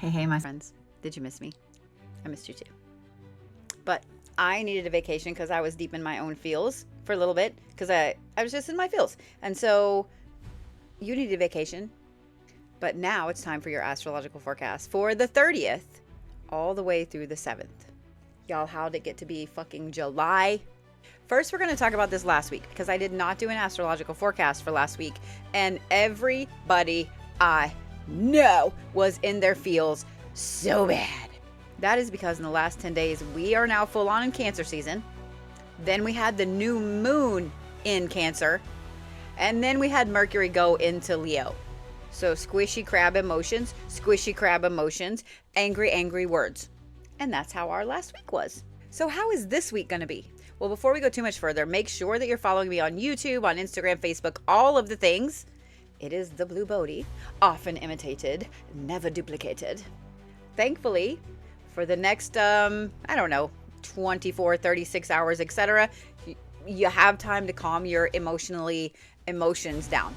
Hey, my friends. Did you miss me? I missed you too. But I needed a vacation because I was deep in my own feels for a little bit because I was just in my feels. And so you needed a vacation. But now it's time for your astrological forecast for the 30th all the way through the 7th. Y'all, how'd it get to be fucking July? First, we're going to talk about this last week because I did not do an astrological forecast for last week. And everybody I know was in their feels so bad. That is because in the last 10 days, we are now full on in Cancer season. Then we had the new moon in Cancer. And then we had Mercury go into Leo. So squishy crab emotions, angry words. And that's how our last week was. So how is this week going to be? Well, before we go too much further, make sure that you're following me on YouTube, on Instagram, Facebook, all of the things. It is the Blue Bodhi, often imitated, never duplicated. Thankfully, for the next, 24, 36 hours, etc., you have time to calm your emotions down.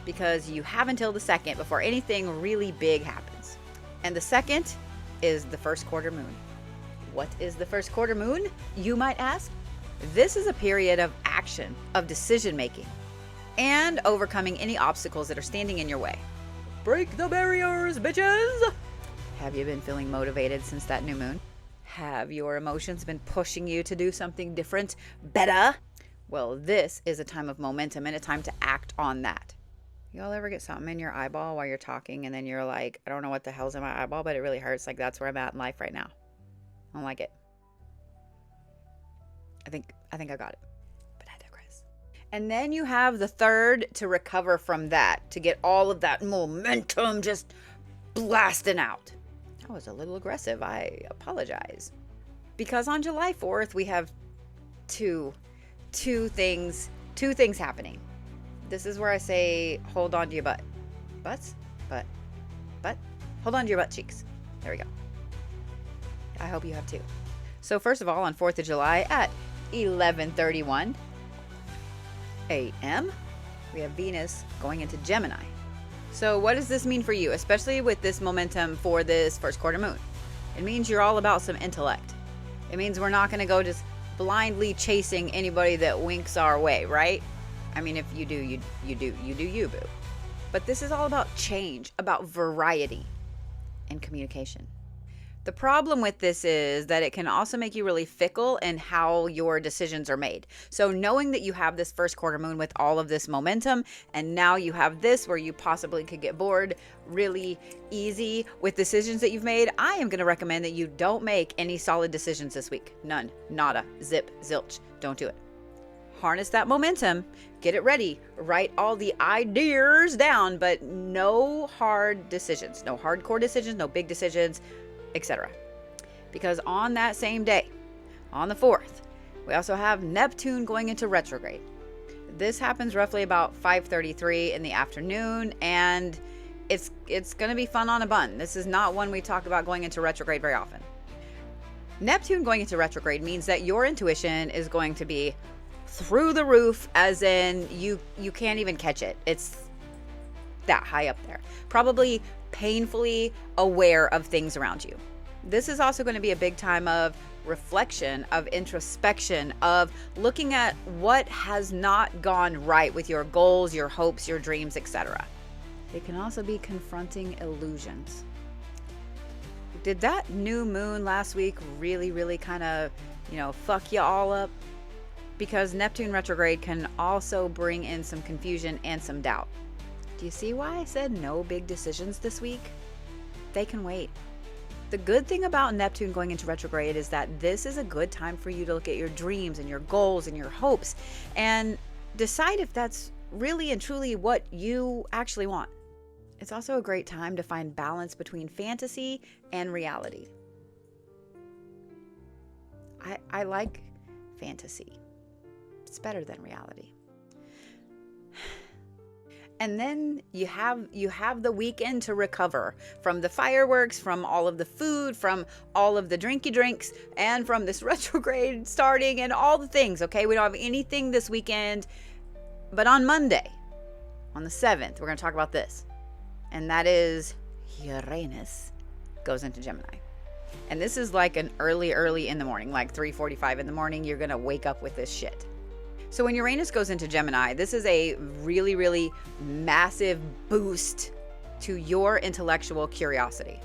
Because you have until the 2nd before anything really big happens. And the 2nd is the first quarter moon. What is the first quarter moon, you might ask? This is a period of action, of decision making, and overcoming any obstacles that are standing in your way. Break the barriers, bitches! Have you been feeling motivated since that new moon? Have your emotions been pushing you to do something different, better? Well, this is a time of momentum and a time to act on that. Y'all ever get something in your eyeball while you're talking and then you're like, I don't know what the hell's in my eyeball, but it really hurts. Like, that's where I'm at in life right now. I don't like it. I think I got it. But I digress. And then you have the 3rd to recover from that, to get all of that momentum just blasting out. That was a little aggressive. I apologize. Because on July 4th, we have two things happening. This is where I say, hold on to your butt. Butts? Butt. Hold on to your butt cheeks. There we go. I hope you have too. So first of all, on 4th of July at 11:31 a.m., we have Venus going into Gemini. So what does this mean for you, especially with this momentum for this first quarter moon? It means you're all about some intellect. It means we're not going to go just blindly chasing anybody that winks our way, right? I mean, if you do, you do, boo. But this is all about change, about variety and communication. The problem with this is that it can also make you really fickle in how your decisions are made. So knowing that you have this first quarter moon with all of this momentum, and now you have this where you possibly could get bored really easy with decisions that you've made, I am going to recommend that you don't make any solid decisions this week. None. Nada. Zip. Zilch. Don't do it. Harness that momentum, get it ready, write all the ideas down, but no hard decisions, no hardcore decisions, no big decisions, etc. Because on that same day, on the 4th, we also have Neptune going into retrograde. This happens roughly about 5:33 in the afternoon, and it's going to be fun on a bun. This is not one we talk about going into retrograde very often. Neptune going into retrograde means that your intuition is going to be through the roof, as in you can't even catch it. It's that high up there. Probably painfully aware of things around you. This is also going to be a big time of reflection, of introspection, of looking at what has not gone right with your goals, your hopes, your dreams, etc. It can also be confronting illusions. Did that new moon last week really kind of, fuck you all up? Because Neptune retrograde can also bring in some confusion and some doubt. Do you see why I said no big decisions this week? They can wait. The good thing about Neptune going into retrograde is that this is a good time for you to look at your dreams and your goals and your hopes and decide if that's really and truly what you actually want. It's also a great time to find balance between fantasy and reality. I like fantasy. It's better than reality. And then you have the weekend to recover from the fireworks, from all of the food, from all of the drinky drinks, and from this retrograde starting and all the things, okay? We don't have anything this weekend, but on Monday, on the 7th, we're going to talk about this. And that is Uranus goes into Gemini. And this is like an early in the morning, like 3:45 in the morning. You're going to wake up with this shit. So when Uranus goes into Gemini, this is a really, really massive boost to your intellectual curiosity.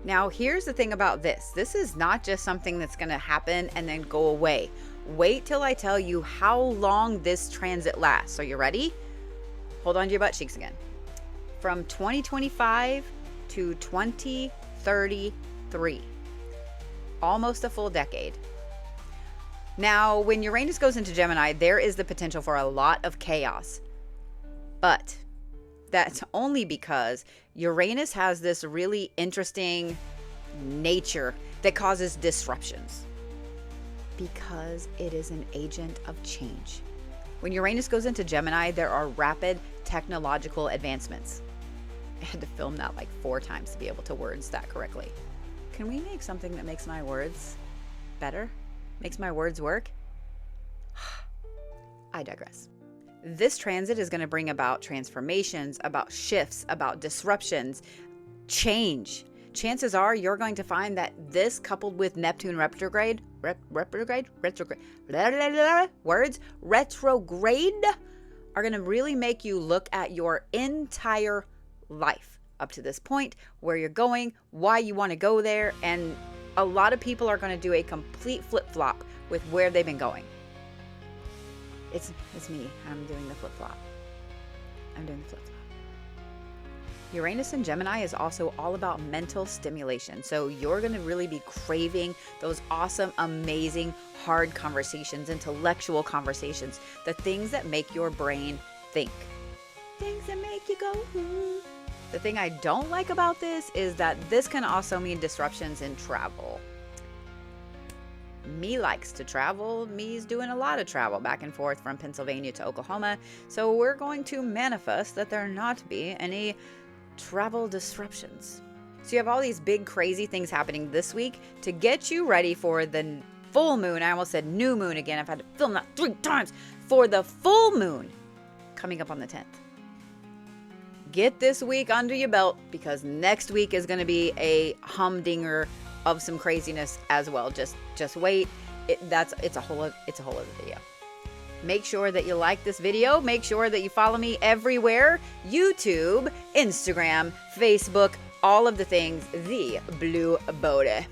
Now, here's the thing about this. This is not just something that's going to happen and then go away. Wait till I tell you how long this transit lasts. So you ready? Hold on to your butt cheeks again. From 2025 to 2033. Almost a full decade. Now, when Uranus goes into Gemini, there is the potential for a lot of chaos. But that's only because Uranus has this really interesting nature that causes disruptions. Because it is an agent of change. When Uranus goes into Gemini, there are rapid technological advancements. I had to film that like 4 times to be able to words that correctly. Can we make something that makes my words better? Makes my words work? I digress. This transit is going to bring about transformations, about shifts, about disruptions, change. Chances are you're going to find that this, coupled with Neptune retrograde, retrograde, are going to really make you look at your entire life up to this point, where you're going, why you want to go there, and a lot of people are going to do a complete flip-flop with where they've been going. It's me. I'm doing the flip-flop. Uranus in Gemini is also all about mental stimulation. So you're going to really be craving those awesome, amazing, hard conversations, intellectual conversations, the things that make your brain think. Things that make you go, The thing I don't like about this is that this can also mean disruptions in travel. Me likes to travel. Me's doing a lot of travel back and forth from Pennsylvania to Oklahoma. So we're going to manifest that there not be any travel disruptions. So you have all these big crazy things happening this week to get you ready for the full moon. I almost said new moon again. I've had to film that 3 times. For the full moon coming up on the 10th. Get this week under your belt, because next week is going to be a humdinger of some craziness as well. Just wait. It's a whole other video. Make sure that you like this video. Make sure that you follow me everywhere. YouTube, Instagram, Facebook, all of the things, the Blue Bode.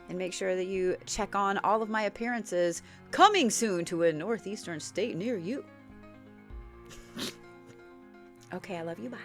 And make sure that you check on all of my appearances coming soon to a northeastern state near you. Okay, I love you. Bye.